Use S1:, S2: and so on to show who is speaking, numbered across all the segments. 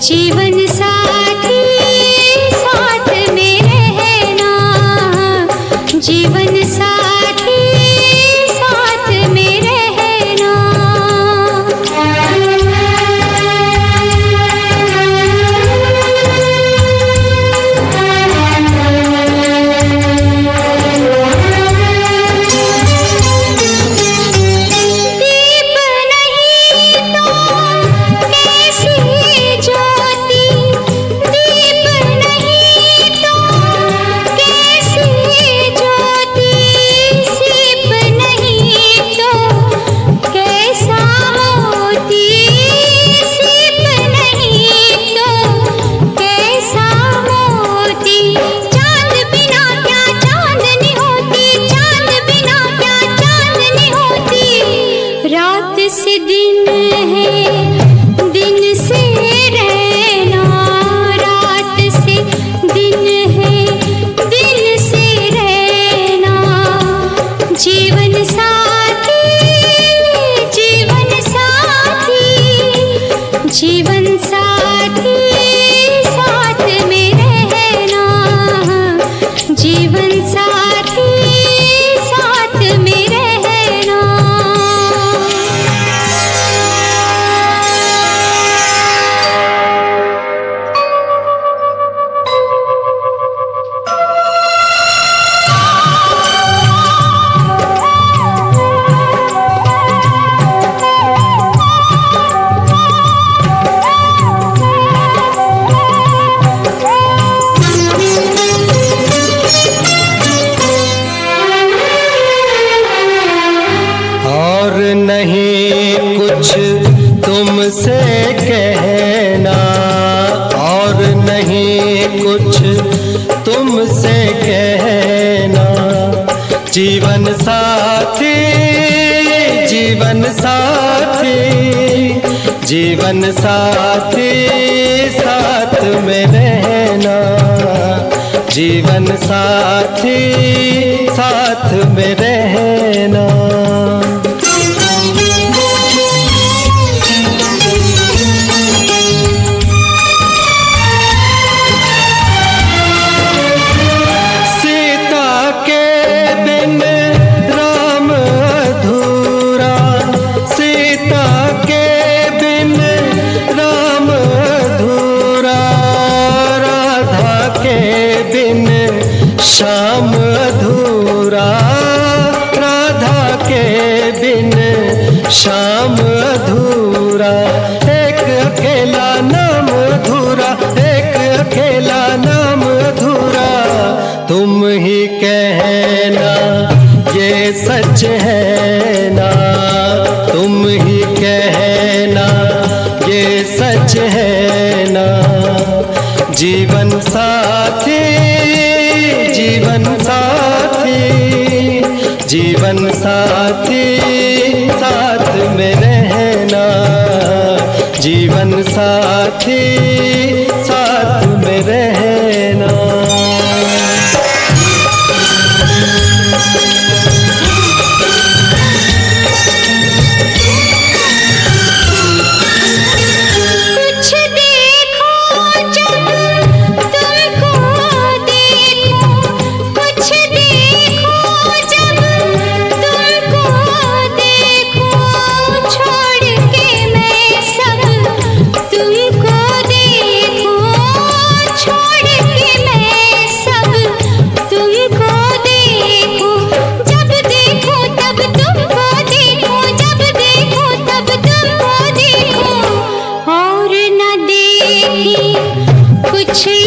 S1: जीवन साथी साथ में रहना, जीवन साथी साथ में रहना। दीप नहीं तो कैसी ज्योति, दीप नहीं तो कैसी ज्योति, सीप नहीं तो कैसा मोती, सीप नहीं तो कैसा मोती। चांद बिना क्या चांदनी होती, चांद बिना क्या चांदनी होती। रात से दिन है, दिन से रहना, रात से दिन है, दिन से रहना। जीवन साथी, जीवन साथी, जीवन साथी साथ में रहना, जीवन साथी साथ में रहना।
S2: और नहीं कुछ तुमसे कहना, और नहीं कुछ तुमसे कहना। जीवन साथी, जीवन साथी, जीवन साथी साथ में रहना, जीवन साथी साथ में रहना। सीता के बिन राम अधूरा, सीता के बिन राम अधूरा। राधा के बिन श्याम अधूरा, राधा के बिन श्याम अधूरा। एक अकेला नाम अधूरा, एक अकेला नाम अधूरा। तुम ही कहना ये सच है ना, तुम ही कहना ये सच है ना। जीवन साथी, जीवन साथी, जीवन साथी साथ में रहना, जीवन साथी साथ में रहना।
S1: कुछ देखो जब तुमको देखो, कुछ देखो जब तुमको देखो। छोड़ के मैं सब तुमको देखो, छोड़ के मैं सब तुमको देखो। जब देखो तब तुमको देखो, जब देखो तब तुमको देखो। और न देखी कुछ ये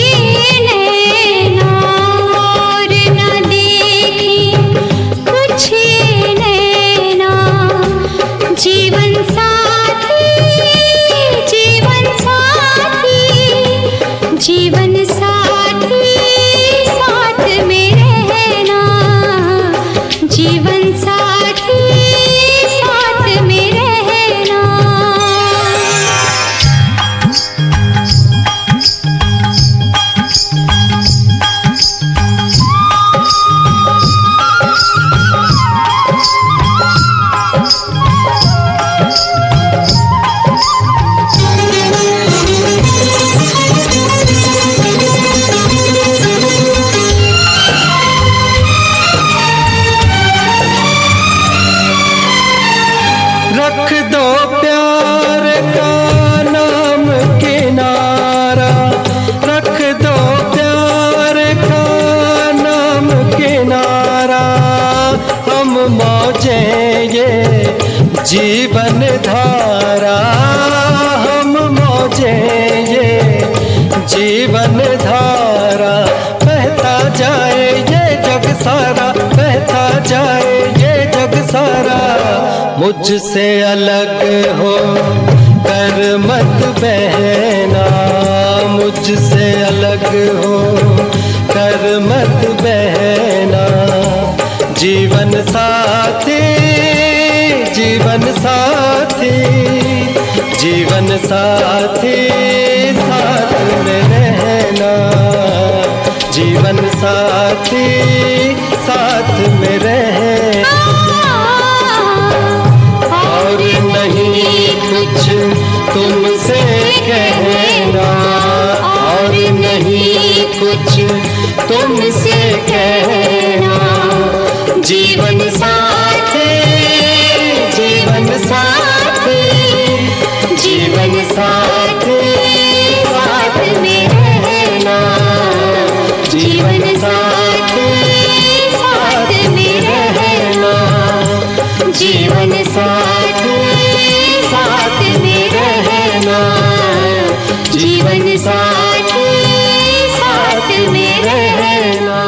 S1: नैना, और न देखी कुछ ये नैना। जीवन साथी, जीवन साथी, जीवन साथी साथ में रहना, जीवन साथी साथ में रहना।
S2: रख दो प्यार का नाम किनारा, रख दो प्यार का नाम किनारा। हम मौजे ये जीवन धारा, हम मौजे ये जीवन धारा। बहता जाए ये जग सारा, बहता जाए ये जग सारा। मुझसे अलग हो कर मत बहना, मुझसे अलग हो कर मत बहना। जीवन साथी, जीवन साथी, जीवन साथी साथ में रहना। जीवन साथी साथ में रहना। और नहीं कुछ तुमसे कहना, और नहीं कुछ तुमसे कहना। जीवन साथी, जीवन साथी, जीवन साथी साथ में रहना। जीवन साथी साथ में रहना। जीवन साथी साथ में रहना। जीवन साथी साथ में रहना।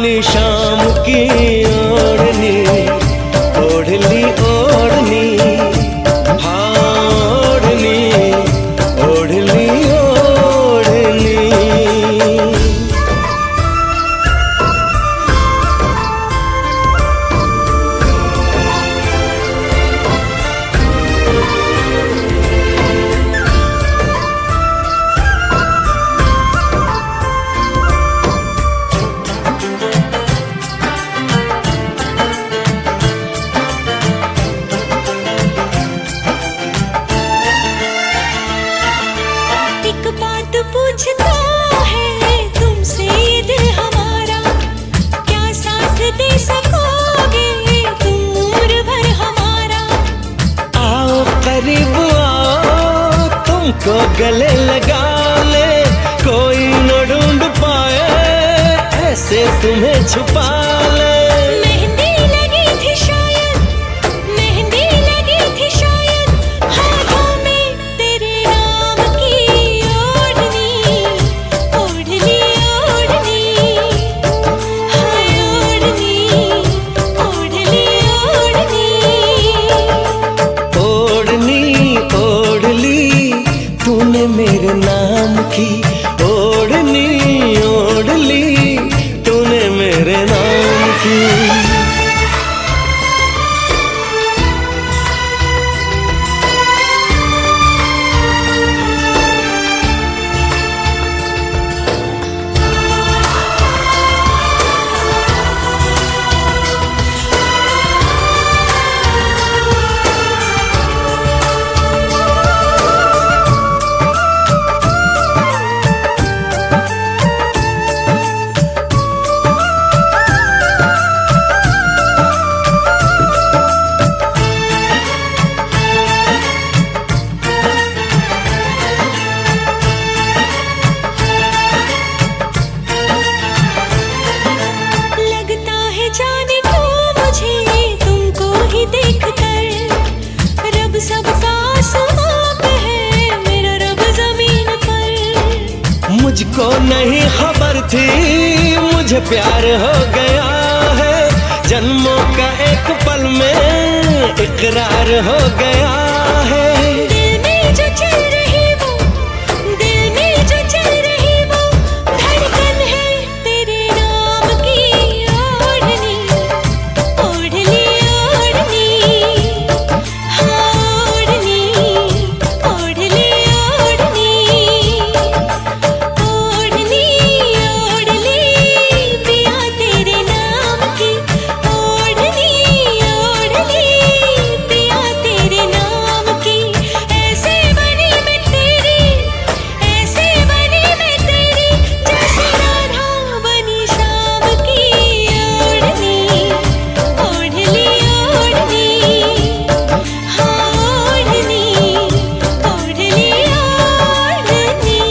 S2: बनी शाम की ओढ़नी, ओढ़ ली ओढ़नी, हाँ ओढ़नी, ओढ़ ली ओढ़नी।
S1: पूछता है तुमसे ये दिल हमारा, क्या साथ दे सकोगे तुम उम्र भर हमारा।
S2: आओ करीब आओ, तुमको गले लगा ले, कोई न ढूंढ पाए ऐसे तुम्हें छुपा ले।
S1: मेहंदी लगी थी शायद, मेहंदी लगी थी शायद, हाथों में तेरे नाम की ओढ़नी, ओढ़ ली ओढ़नी, हाय ओढ़नी, ओढ़ ली ओढ़नी।
S2: ओढ़नी ओढ़ ली तूने मेरे नाम की, ओढ़नी ओढ़ ली तूने मेरे नाम की। मुझको नहीं खबर थी मुझे प्यार हो गया है, जन्मों का एक पल में इकरार हो गया है।
S1: दिल में जो चल रही वो, दिल में जो चल रही वो धड़कन है तेरे नाम की ओढ़नी, ओढ़ ली ओढ़नी, हाँ ओढ़नी, ओढ़ ली ओढ़नी, ओढ़नी ओढ़ ली पिया तेरे नाम की, ओढ़नी ओढ़ ली पिया तेरे नाम की। ऐसे बनी मैं तेरी, ऐसे बनी मैं तेरी, जैसे राधा बनी शाम की ओढ़नी, ओढ़ ली ओढ़नी, हाँ ओढ़नी, ओढ़ ली ओढ़नी।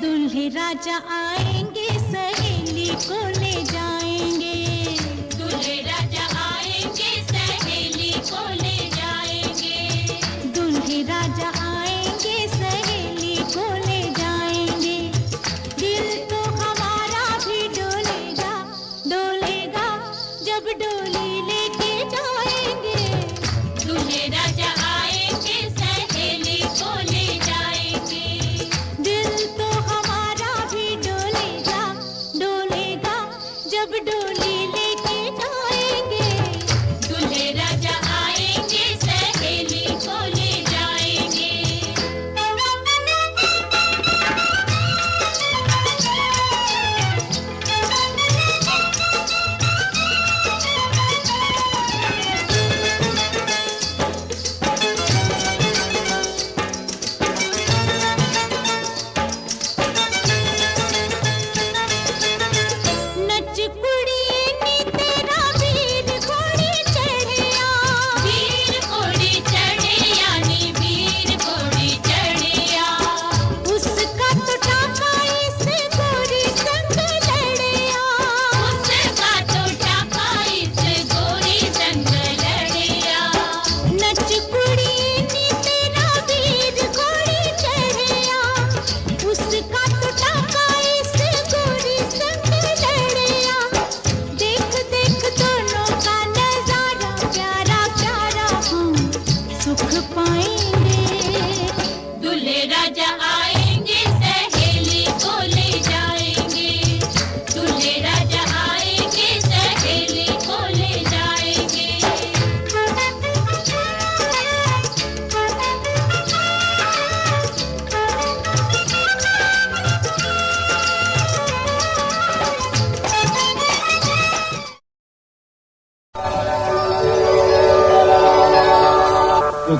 S1: दूल्हे राजा आएंगे सहेली को ले जाएंगे, दूल्हे राजा आएंगे सहेली को ले जाएंगे, दूल्हे राजा आएंगे सहेली को ले जाएंगे। दिल तो हमारा भी डोलेगा, डोलेगा जब डोली लेके जाएंगे, दूल्हे राजा आएंगे सहेली को ले जाएंगे। दिल तो हमारा भी डोलेगा, डोलेगा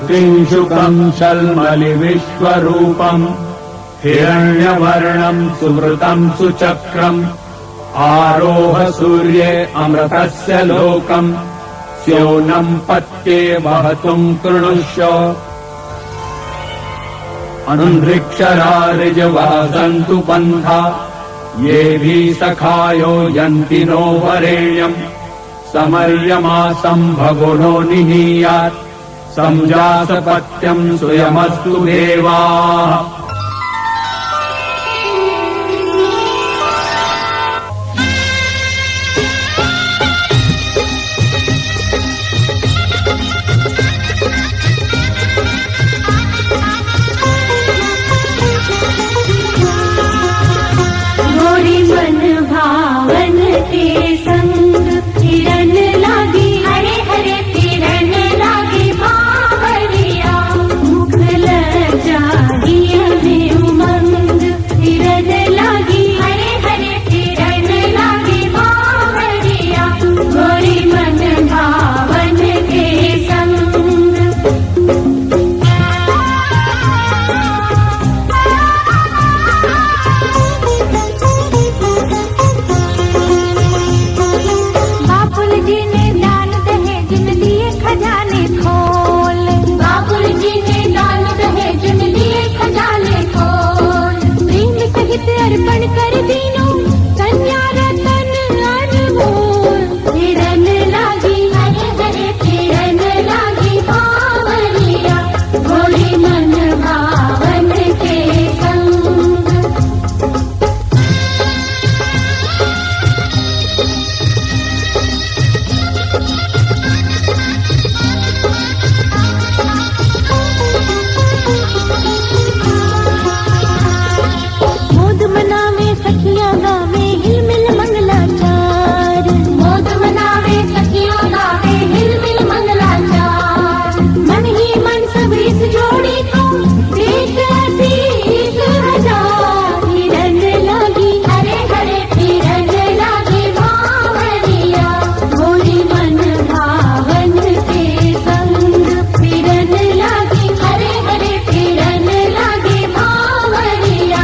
S3: त्रिंशुकम् शल्मलिविश्वरूपम् हिरण्यवर्णम् सुवृतम् सुचक्रम् आरोह सूर्ये अमृतस्य लोकम् स्योनम् पत्ये वहतुम् कृणुष्य अन्तरिक्षरारिजवासन्तु पन्था ये भी सखायो यन्ति नो वरेण्यम् समर्यमासम् भगुनो निहीयात् संजासपत्यम् स्वयमस्तु देवाः।
S1: गोरी मन भावन के संग किरण लागी हरे हरे किरण लागी बावरिया मुख लजाई में उमंग किरण लागी हरे हरे किरण लागी बावरिया गोरी मन भावन के संग। बाबुल जी ने दान दहेज में दिए खजाने खोल बाबुल जी ने दान दहेज में दिए खजाने खोल प्रेम सहित अर्पण कर दीनों कन्या रतन अनमोल किरण लागी हरे हरे किरण लागी बावरिया गोरी मन भावन के संग। मोद मनावे सखिया गावे हिलमिल मंगलाचार मोद मनावे सखिया गावे हिलमिल मंगलाचार मन ही मन सब इस जोड़ी को देख आशीष हजार किरण लागी हरे हरे किरण लागी बावरिया गोरी मन भावन के संग किरण लागी हरे हरे किरण लागी बावरिया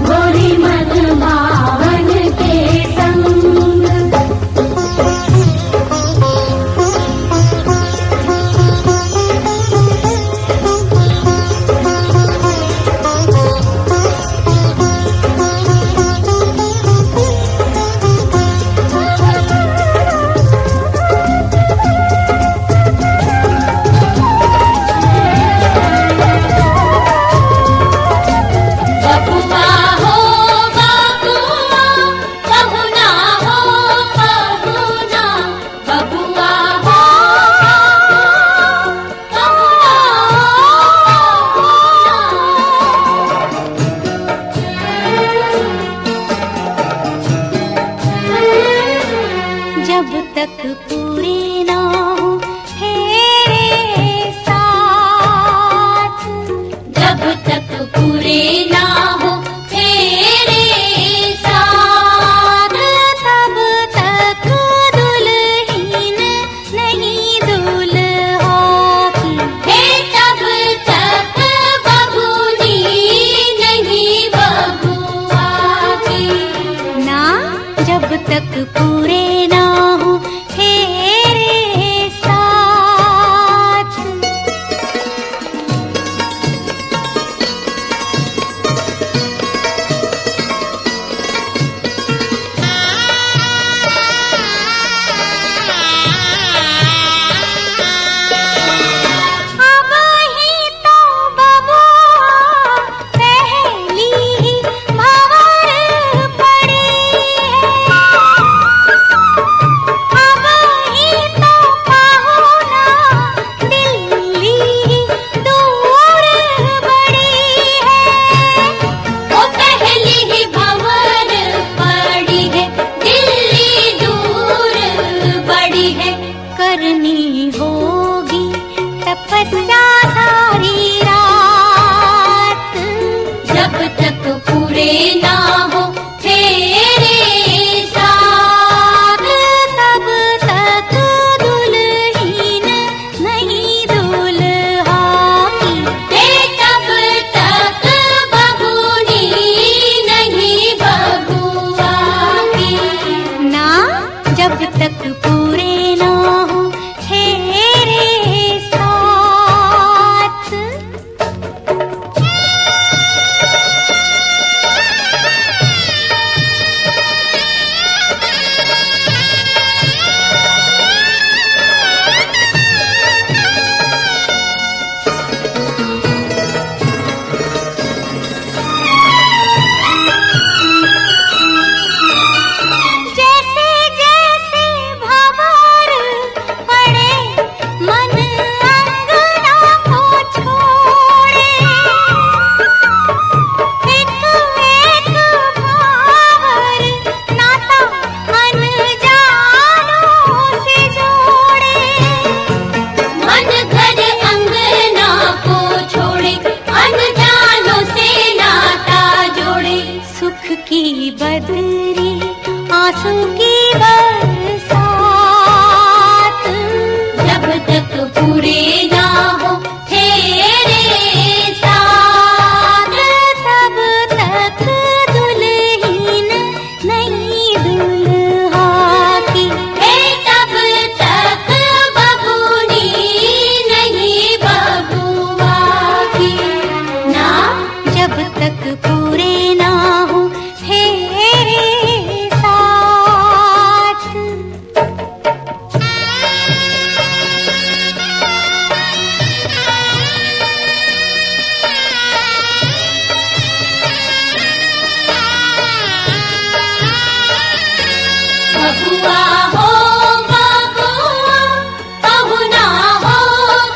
S1: गोरी मन भावन के संग। बबुआ हो बबुआ बहुना हो बहुना बबुआ हो जब तक पूरे ना हो तेरे साथ जब तक पूरे ना हो तेरे साथ तब तक दुल्हीन नहीं दुल्हा की हे तब तक बबूनी नहीं बबुआ की ना जब तक पूरे ना हो तेरे साथ। अब ही तो बबुआ पहली ही भंवर पड़ी है अब ही तो पाहुना दिल्ली दूर बड़ी है वो पहली ही भंवर पड़ी है दिल्ली दूर बड़ी है करनी होगी तपस्या सारी रात जब तक पूरे ना हो तेरे साथ तब तक दुल्हीन नहीं दुल्हा बदरी आंसू की बरसात। जब तक पूरे ना हो तेरे साथ, तब तक दुल्हीन नहीं दुल्हा की। तब तक बबूनी नहीं बबुआ की ना। जब तक पूरे ना हो तेरे साथ। बबुआ हो बबुआ, पहुना हो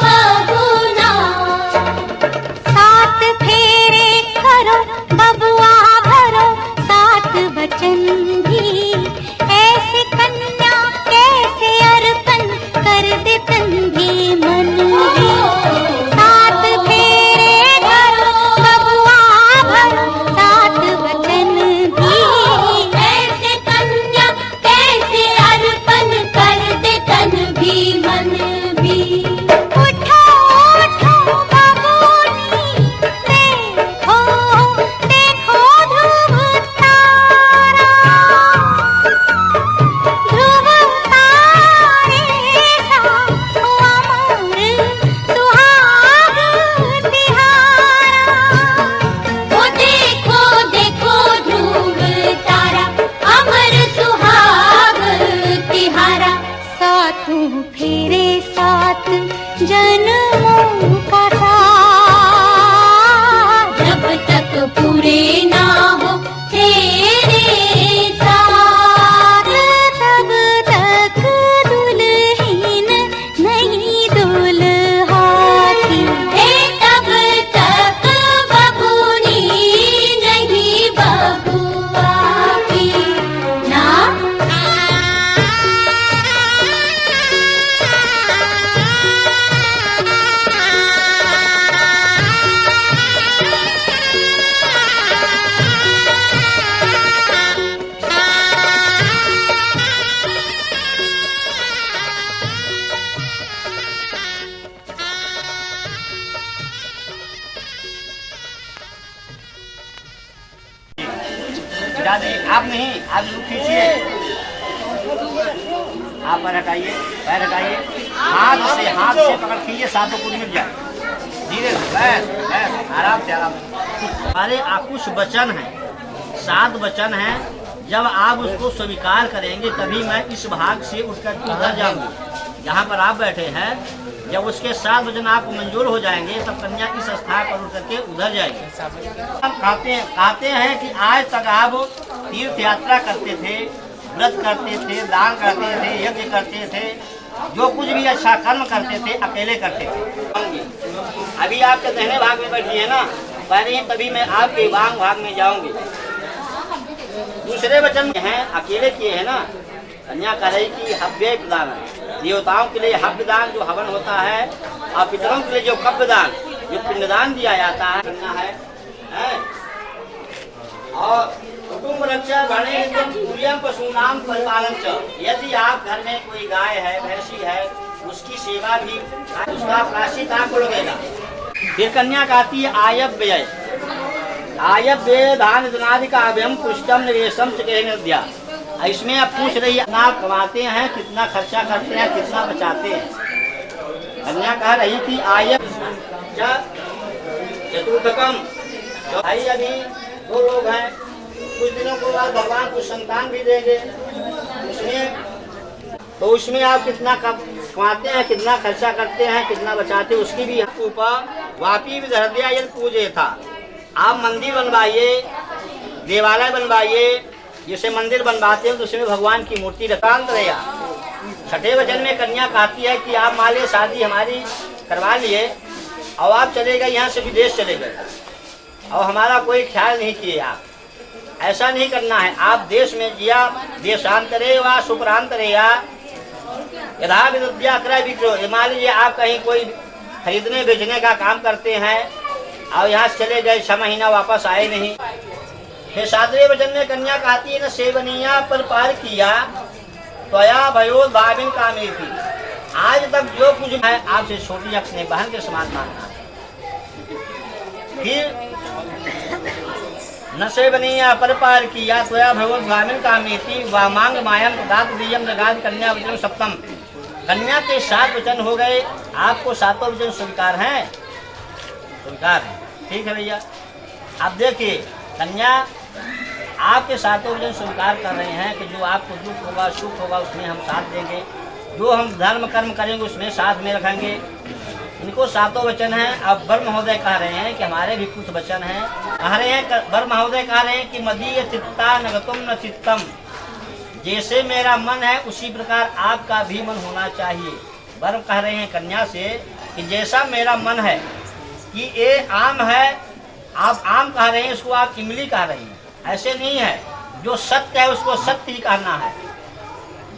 S1: पहुना। सात फेरे करो बबुआ भरो, सात वचन भी। ऐसे कन्या कैसे अर्पण कर दे तन भी मन भी। सात फेरे करो बबुआ भरो, सात वचन भी। ऐसे कन्या कैसे अर्पण कर दे तन भी मन भी। उठो उठो बबूनी, देखो देखो ध्रुव तारा। ध्रुव तारे सा अमर सुहाग तिहारा। ओ देखो देखो ध्रुव तारा, अमर सुहाग तिहारा। सातों फेरे सात जन्मों का साथ। जब तक पूरे ना हो तेरे साथ, तब तक दुल्हीन नहीं दुल्हा की। तब तक बबूनी नहीं बबुआ की ना।
S4: दादी आप नहीं, आप लुक खींचिए। आप पैर हटाइए, पैर हटाइए। हाथ से पकड़ खींचिए, सातों पूरी मिल जाए। धीरे से बस बस, आराम से आराम से। हमारे कुछ वचन हैं, 7 वचन हैं। जब आप उसको स्वीकार करेंगे तभी मैं इस भाग से उठकर उधर जाऊंगी जहाँ पर आप बैठे हैं। जब उसके 7 वचन आपको मंजूर हो जाएंगे तब कन्या इस स्थान पर उठ करके उधर जाएंगे। हम कहते हैं कि आज तक आप तीर्थ यात्रा करते थे, व्रत करते थे, दान करते थे, यज्ञ करते थे, जो कुछ भी अच्छा कर्म करते थे अकेले करते थे। अभी आपके दाहिने भाग में बैठी है ना, पहले ही तभी मैं आपके वाम भाग में जाऊंगी। दूसरे वचन में हैं अकेले किए है ना। कन्या कह रही कि हव्य प्रदान है, देवताओं के लिए हव्य दान जो हवन होता है, और पितरों के लिए जो कव्य दान जो पिंडदान दिया जाता है करना है। और कुटुंब रक्षा भणे पूज्यम पशुनाम परिपालन च। यदि आप घर में कोई गाय है, भैंसी है, उसकी सेवा भी, उसका प्रायश्चित आपको लगेगा। फिर कन्या कहती है आयब व्यय, आयब व्यय दान दनादि का अभ्यम पुष्टम निवेशम चके नद्या। इसमें आप पूछ रही है कितना कमाते हैं, कितना खर्चा करते हैं, कितना बचाते हैं। कन्या कह रही थी आयब चतुर्थकम। भाई अभी 2 लोग हैं, कुछ दिनों के बाद भगवान कुछ संतान भी देंगे, उसमें आप कितना कमाते हैं, कितना खर्चा करते हैं, कितना बचाते हैं, उसकी भी ऊपर वापी विदर्दिया यदि पूजे था। आप मंदिर बनवाइए, देवालय बनवाइए, जैसे मंदिर बनवाते हैं तो उसमें भगवान की मूर्ति रखांत रहेगा। 6ठे वचन में कन्या कहती है कि आप मान लीजिए शादी हमारी करवा लिए और आप चले गए, यहाँ से विदेश चले गए और हमारा कोई ख्याल नहीं किए। आप ऐसा नहीं करना है। आप देश में जिया देशांतरे व सुप्रांतरे यथा विद्या क्रय विक्रय। मान लीजिए आप कहीं कोई खरीदने बेचने का काम करते हैं और यहाँ से चले गए, 6 महीना वापस आए नहीं, फिर 7वें वचन में कन्या कहती है न सेवनिया पर पार किया त्वया भयो भाविन कामी थी। आज तक जो कुछ है आपसे छोटी अक्ष ने बहन के समान मानना है। फिर न सेवनिया पर पार किया त्वया भयो भाविन कामी थी वामांग मायम दात दियम जगात कन्या वचन सप्तम। कन्या के 7 वचन हो गए, आपको 7 वचन स्वीकार हैं? स्वीकार है, ठीक है भैया। अब देखिए कन्या आपके 7 वचन स्वीकार कर रहे हैं कि जो आपको दुख होगा सुख होगा उसमें हम साथ देंगे, जो हम धर्म कर्म करेंगे उसमें साथ में रखेंगे। इनको 7 वचन हैं। अब वर महोदय कह रहे हैं कि हमारे भी कुछ वचन हैं। कह रहे हैं वर महोदय कह रहे हैं कि मदीय चित्ता नगतुम न चित्तम, जैसे मेरा मन है उसी प्रकार आपका भी मन होना चाहिए। वर कह रहे हैं कन्या से कि जैसा मेरा मन है कि ये आम है, आप आम कह रहे हैं, इसको आप इमली कह रही हैं, ऐसे नहीं है। जो सत्य है उसको सत्य ही कहना है।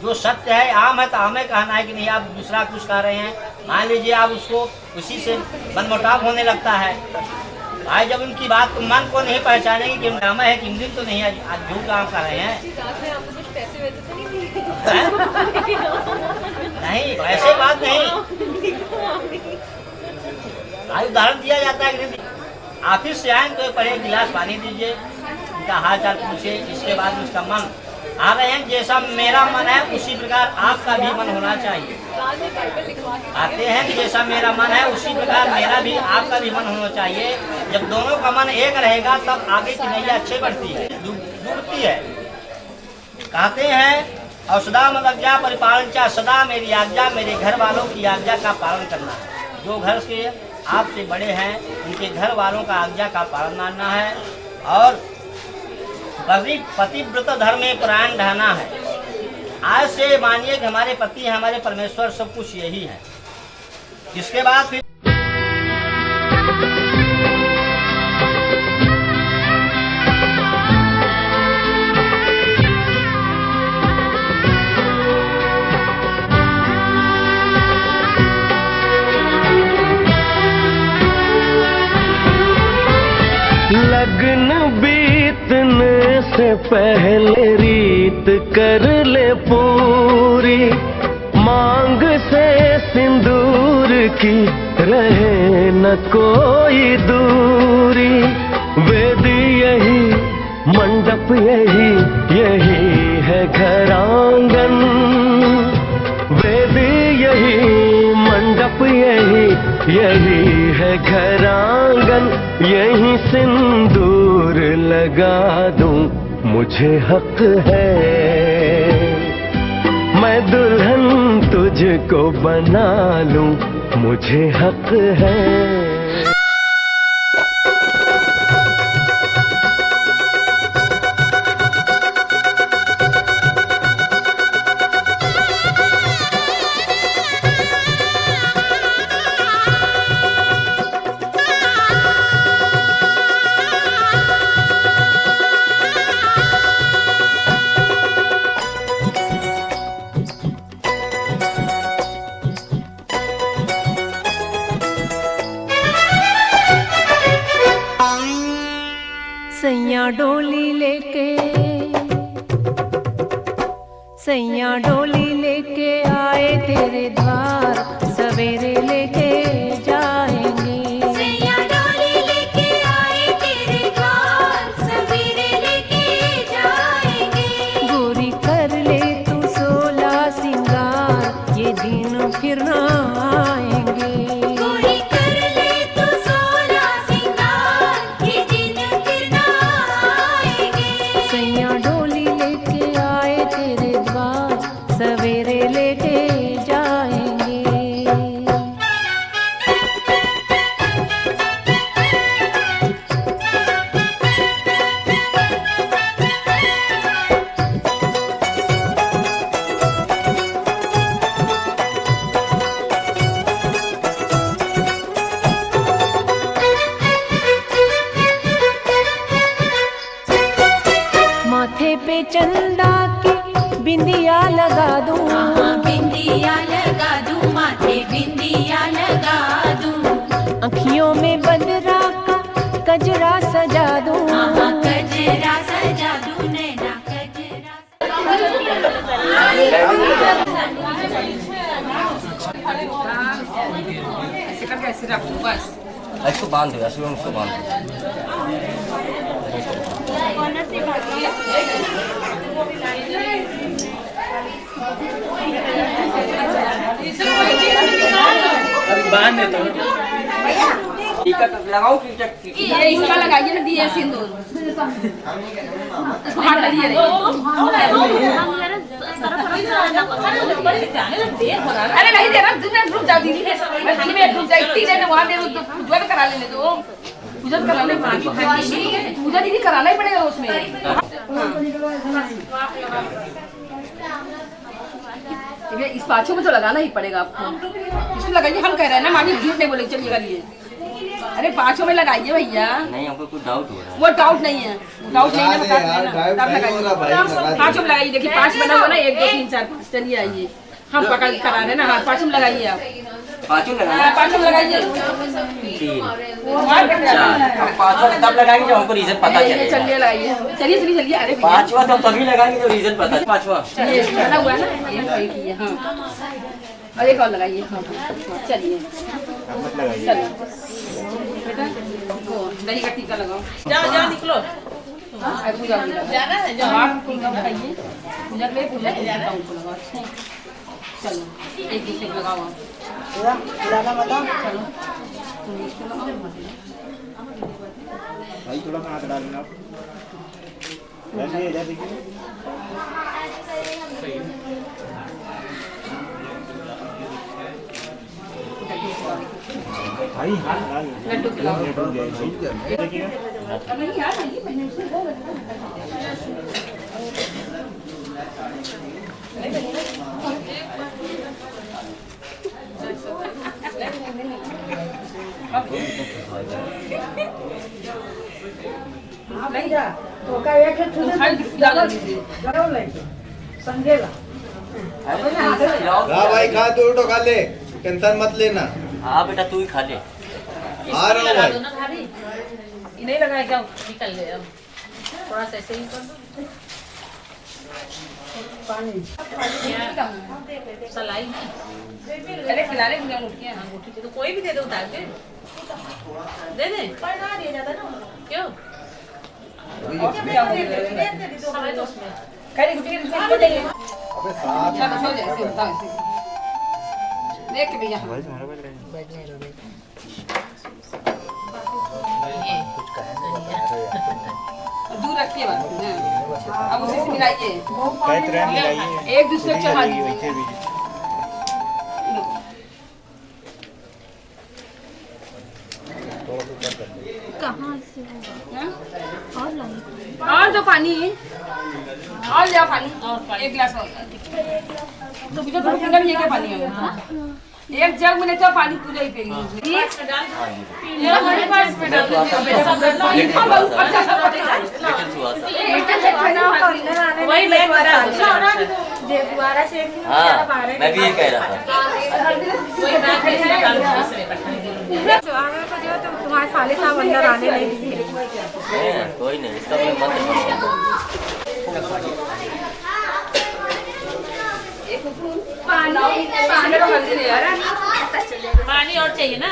S4: जो सत्य है आम है तो आमे कहना है कि नहीं आप दूसरा कुछ कह रहे हैं। मान लीजिए आप उसको उसी से मनमुटाव होने लगता है। भाई जब उनकी बात तो मन को नहीं पहचानेगी कि आम है कि इमली तो नहीं है, आज झूठ काम कर रहे हैं। नहीं ऐसे बात नहीं, भाई उदाहरण दिया जाता है कि नहीं। ऑफिस से आए तो पहले 1 गिलास पानी दीजिए, उनका हाल चाल पूछिए, इसके बाद उसका मन आ रहे हैं जैसा मेरा मन है उसी प्रकार आपका भी मन होना चाहिए। आते हैं कि जैसा मेरा मन है उसी प्रकार मेरा भी आपका भी मन होना चाहिए। जब दोनों का मन एक रहेगा तब आगे की नैया अच्छे बढ़ती है, डूबती है। कहते हैं और सदा मदज्ञा परिपालन चा, सदा मेरी आज्ञा मेरे घर वालों की आज्ञा का पालन करना है। जो घर से आपसे बड़े हैं उनके घर वालों का आज्ञा का पालन मानना है और पतिव्रत धर्म में प्राण ढाना है। आज से मानिए कि हमारे पति हैं, हमारे परमेश्वर, सब कुछ यही है। इसके बाद फिर
S2: लगन बीतने से पहले रीत कर ले पूरी, मांग से सिंदूर की रहे न कोई दूरी। वेद यही मंडप यही यही है घर आंगन, वेद यही मंडप यही यही है घर आंगन। यही सिंदूर लगा दूं मुझे हक है, मैं दुल्हन तुझको बना लूं मुझे हक है।
S1: सैया डोली लेके आए तेरे द्वार, सवेरे लेके जाएंगे।
S5: सैया डोली लेके आए तेरे द्वार, सवेरे लेके जाएंगे।
S1: गोरी कर ले तू 16 सिंगार, ये दिन फिर ना आएंगे।
S5: गोरी कर ले तू 16 सिंगार, ये दिन फिर ना आएंगे।
S1: सैया डोली लेके आए तेरे द्वार, सवेरे लेके जाएंगे। माथे पे चंदा की बिंदिया लगा दूं,
S5: बिंदिया लगा दूं, माथे बिंदिया लगा दूं।
S1: अखियों में बदरा का कजरा सजा दूं,
S5: कजरा
S6: बस
S4: इसको बांध दो, शिवम इसको बांध दो। बांध दे तो टीका लगाओ
S6: ये इसका लगाइए ना दिए सिंदूर इसको हाथ लगिए अरे नहीं दे रहा तुमने रुक जाओ दीदी मैं रुक जाए इतनी देर वहां दे पूजा करा लेने दो पूजा कराने पूजा दीदी कराना ही पड़ेगा उसमें इस पाछों में तो लगाना ही पड़ेगा आपको इसमें लगाइए हम कह रहे हैं ना मानी झूठ नहीं बोले चलिएगा लिए अरे पाँचों में लगाइए भैया
S4: नहीं हमको कुछ डाउट हो रहा है
S6: वो डाउट नहीं है तब लगाइए पाँचों में लगाइए देखिए 5 बना हुआ ना 1 2 3 4 5 चलिए आइए हम पकड़ करा रहे हैं ना हाँ 5 में लगाइए आप
S4: पाँचों लगाना
S6: 5 में लगाइए
S4: 3 4 पाँचवा तब लगाएंगे जब हमको रीजन पता चलेगा।
S6: चलिए लगाइए चलिए चलिए चलिए अरे भैया
S4: पाँचवा तो तभी लगाएंगे जब रीजन पता। पाँचवा
S6: ये बना हुआ है ना ये सही किया हाँ और एक और लगाइए हाँ चलिए चलो बेटा वो दही का टीका लगाओ जाओ निकलो पूजा जाना है जब आप टीका लगाइए पूजा के पूजा टीका उनको लगाओ अच्छा चलो एक दूसरे को लगाओ पूरा लगाना मतलब चलो इसको लगाओ
S7: भाई थोड़ा हाथ डालना जैसे देखिए भाई हाथ डाल
S6: लड्डू खिलाओ
S7: देखिए
S6: नहीं यार नहीं मैंने उससे वो नहीं जा तो का एक समझेगा
S7: भाई खा तू उठो खा ले टेंशन मत लेना।
S4: हाँ बेटा तू ही खा ले।
S7: आ रहा हूँ भाई
S6: नहीं लगाया क्या निकल ले अब थोड़ा सा ऐसे ही कर दो पानी सलाई अरे खिला ले मुझे अंगूठी है अंगूठी तो कोई भी दे दो उतार के दे दे पढ़ा दिया जाता ना क्यों कहीं गुटी के देंगे
S7: अबे साथ
S6: चलो छोड़ दे ऐसे होता है देख भैया दूर रखिए बात अब उसी से मिलाइए एक दूसरे को चढ़ा दीजिए
S1: कहाँ से और लाइए
S6: और जो पानी और लिया पानी एक गिलास और तो मुझे तो पूरा भी क्या पानी है एक जग में तो पानी पूरा ही पिएंगे वही दोबारा से
S4: हाँ मैं भी ये कह रहा था।
S1: तुम्हारे साले साहब अंदर आने नहीं
S4: कोई नहीं इसका मैं मंत्र
S6: पानी और चाहिए ना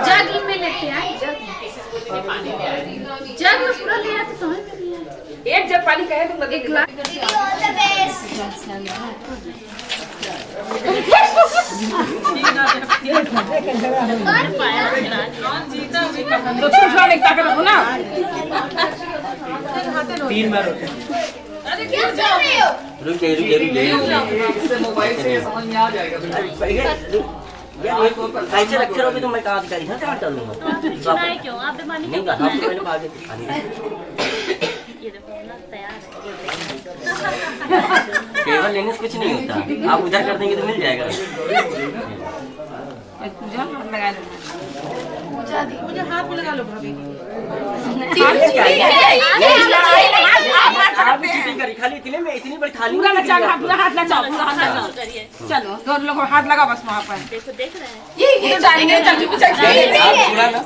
S1: जग में लेते हैं जग में पूरा लिया तो समझ में लिया
S6: एक जग पानी कहे तुम एक गिलास तो छोटा एक ताकत रखो ना
S3: 3 बार होते हैं।
S6: अरे क्या कर रहे हो
S4: रुक इससे मोबाइल से समझ में आ जाएगा। ऐसे रखे रहोगे तो मैं कहाँ दिखाई था कहाँ डालूंगा
S1: क्यों आप बेमानी
S4: नहीं कहा आपको मैंने आगे
S1: ये देखो ना तैयार
S4: केवल लेने से कुछ नहीं होता, आप उधर कर देंगे तो मिल जाएगा।
S6: पूजा लगा लो मुझे हाथ में लगा लो भाभी
S4: खाली इतने में इतनी बड़ी थाली
S6: पूरा नचा पूरा हाथ नचाओ पूरा हाथ नचाओ चलो दोनों लोग हाथ लगा बस वहाँ पर
S1: देख रहे हैं
S6: ये डालेंगे जल्दी
S4: पूरा ना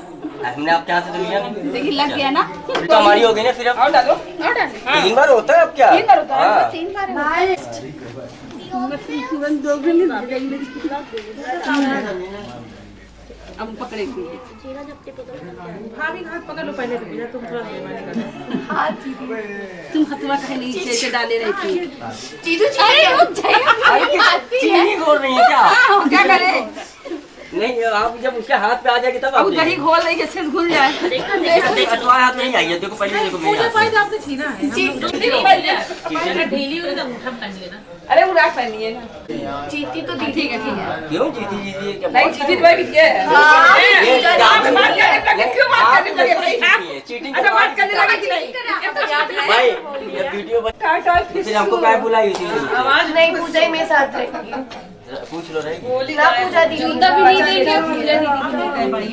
S4: हमने आपके यहाँ से तो लिया नहीं,
S6: देखिए लग गया ना
S4: तो हमारी हो गई ना फिर अब
S6: और डालो
S4: 3 बार होता है अब क्या
S6: 3 बार होता है
S4: हाँ।
S1: 3 बार
S6: अब पकड़ेगी
S8: भाभी हाथ पकड़ लो पहले तो भैया तुम थोड़ा बेईमानी कर
S6: तुम हथुआ कहीं नीचे से डाले रहती है
S9: चीनी घोल रही है क्या?
S6: क्या करे
S9: नहीं आप जब उसके हाथ पे आ जाएगी तब
S6: अब
S9: आप
S6: दही घोल रही है छेद घुल जाए
S9: तुम्हारे हाथ में नहीं आई है। देखो पहले देखो मेरे हाथ में।
S8: आपने छीना है ढीली हुई तो अंगूठा में टांग लेना
S6: अरे वो राख पहनी है ना
S5: जीती तो दी
S6: ठीक है
S9: क्यों जीती जीती क्या
S6: नहीं जीती तो भी है क्यों बात करने लगे भाई
S9: चीटिंग
S6: अच्छा बात करने लगे कि नहीं
S9: भाई ये वीडियो फिर हमको क्या बुलाई उसी
S8: आवाज
S5: नहीं पूजा ही मेरे साथ रहेगी
S9: पूछ लो रहेगी
S5: ना पूजा दी
S6: भी नहीं देगी